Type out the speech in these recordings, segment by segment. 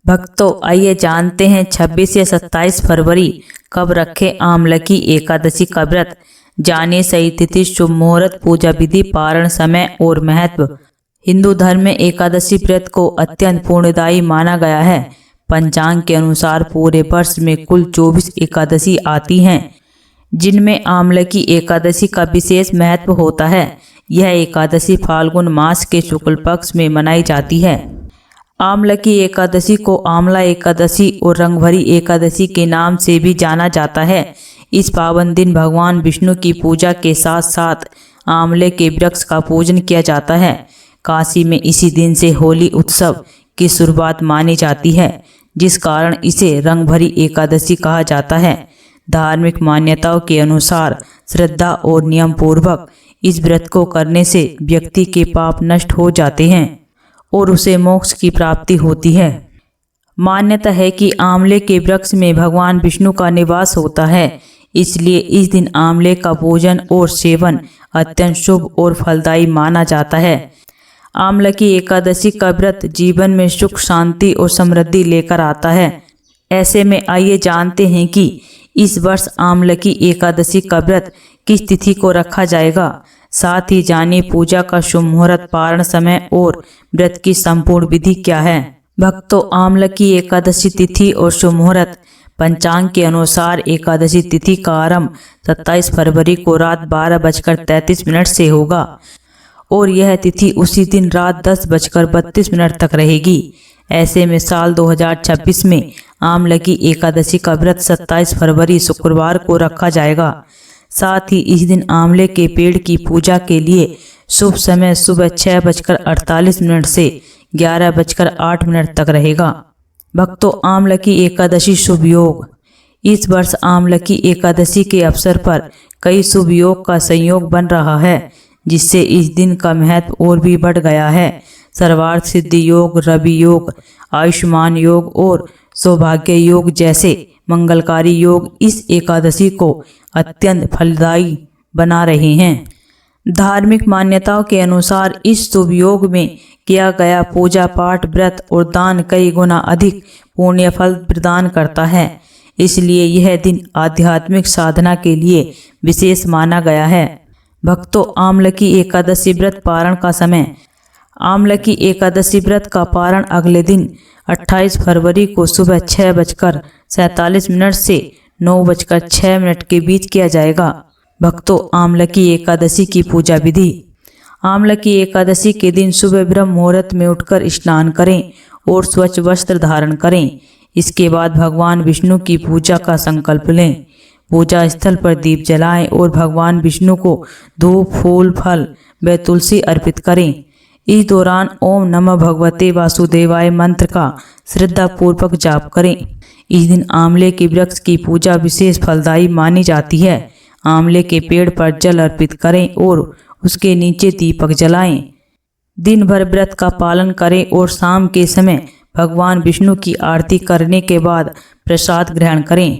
भक्तों, आइए जानते हैं 26 या 27 फरवरी कब रखें आमलकी एकादशी का व्रत। जानिए सही तिथि, शुभ मुहूर्त, पूजा विधि, पारण समय और महत्व। हिंदू धर्म में एकादशी व्रत को अत्यंत पुण्यदायी माना गया है। पंचांग के अनुसार पूरे वर्ष में कुल 24 एकादशी आती हैं, जिनमें आमलकी एकादशी का विशेष महत्व होता है। यह एकादशी फाल्गुन मास के शुक्ल पक्ष में मनाई जाती है। आमलकी एकादशी को आंवला एकादशी और रंगभरी एकादशी के नाम से भी जाना जाता है। इस पावन दिन भगवान विष्णु की पूजा के साथ साथ आंवले के वृक्ष का पूजन किया जाता है। काशी में इसी दिन से होली उत्सव की शुरुआत मानी जाती है, जिस कारण इसे रंगभरी एकादशी कहा जाता है। धार्मिक मान्यताओं के अनुसार श्रद्धा और नियम पूर्वक इस व्रत को करने से व्यक्ति के पाप नष्ट हो जाते हैं और उसे मोक्ष की प्राप्ति होती है। मान्यता है कि आंवले के वृक्ष में भगवान विष्णु का निवास होता है, इसलिए इस दिन आंवले का पूजन और सेवन अत्यंत शुभ और फलदायी माना जाता है। आमलकी एकादशी का व्रत जीवन में सुख, शांति और समृद्धि लेकर आता है। ऐसे में आइए जानते हैं कि इस वर्ष आमलकी एकादशी का व्रत किस तिथि को रखा जाएगा। साथ ही जानिए पूजा का शुभ मुहूर्त, पारण समय और व्रत की संपूर्ण विधि क्या है। भक्तों, आमलकी एकादशी तिथि और शुभ मुहूर्त। पंचांग के अनुसार एकादशी तिथि का आरंभ 27 फरवरी को रात 12:33 से होगा और यह तिथि उसी दिन रात 10:32 तक रहेगी। ऐसे में साल 2026 में आमलकी एकादशी का व्रत 27 फरवरी शुक्रवार को रखा जाएगा। साथ ही इस दिन आंवले के पेड़ की पूजा के लिए शुभ समय सुबह 6:48 से 11:08 तक रहेगा। भक्तों, आमलकी एकादशी शुभ योग। इस वर्ष आमलकी एकादशी के अवसर पर कई शुभ योग का संयोग बन रहा है, जिससे इस दिन का महत्व और भी बढ़ गया है। सर्वार्थ सिद्धि योग, रवि योग, आयुष्मान योग और सौभाग्य योग जैसे मंगलकारी योग इस एकादशी को अत्यंत फलदायी बना रहे हैं। धार्मिक मान्यताओं के अनुसार इस शुभ योग में किया गया पूजा पाठ, व्रत और दान कई गुना अधिक पुण्य फल प्रदान करता है। इसलिए यह दिन आध्यात्मिक साधना के लिए विशेष माना गया है। भक्तों, आमलकी एकादशी व्रत पारण का समय। आमलकी एकादशी व्रत का पारण अगले दिन 28 फरवरी को सुबह 6:47 से 9:06 के बीच किया जाएगा। भक्तों, आमलकी एकादशी की पूजा विधि। आमलकी एकादशी के दिन सुबह ब्रह्म मुहूर्त में उठकर स्नान करें और स्वच्छ वस्त्र धारण करें। इसके बाद भगवान विष्णु की पूजा का संकल्प लें। पूजा स्थल पर दीप जलाएं और भगवान विष्णु को धूप, फूल, फल व तुलसी अर्पित करें। इस दौरान ओम नमः भगवते वासुदेवाय मंत्र का श्रद्धा पूर्वक जाप करें। इस दिन आंवले के वृक्ष की पूजा विशेष फलदायी मानी जाती है। आंवले के पेड़ पर जल अर्पित करें और उसके नीचे दीपक जलाएं। दिन भर व्रत का पालन करें और शाम के समय भगवान विष्णु की आरती करने के बाद प्रसाद ग्रहण करें।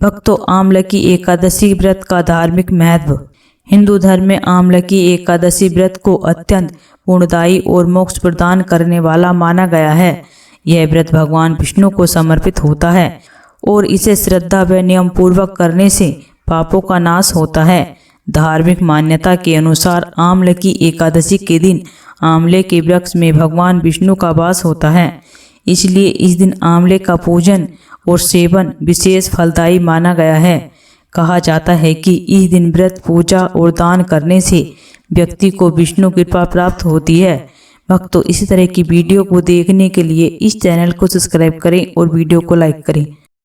भक्तों, आमलकी एकादशी व्रत का धार्मिक महत्व। हिंदू धर्म में आमलकी एकादशी व्रत को अत्यंत पुण्यदायी और मोक्ष प्रदान करने वाला माना गया है। यह व्रत भगवान विष्णु को समर्पित होता है और इसे श्रद्धा व नियम पूर्वक करने से पापों का नाश होता है। धार्मिक मान्यता के अनुसार आमलकी एकादशी के दिन आंवले के वृक्ष में भगवान विष्णु का वास होता है। इसलिए इस दिन आंवले का पूजन और सेवन विशेष फलदायी माना गया है। कहा जाता है कि इस दिन व्रत, पूजा और दान करने से व्यक्ति को विष्णु कृपा प्राप्त होती है। भक्तों, इसी तरह की वीडियो को देखने के लिए इस चैनल को सब्सक्राइब करें और वीडियो को लाइक करें।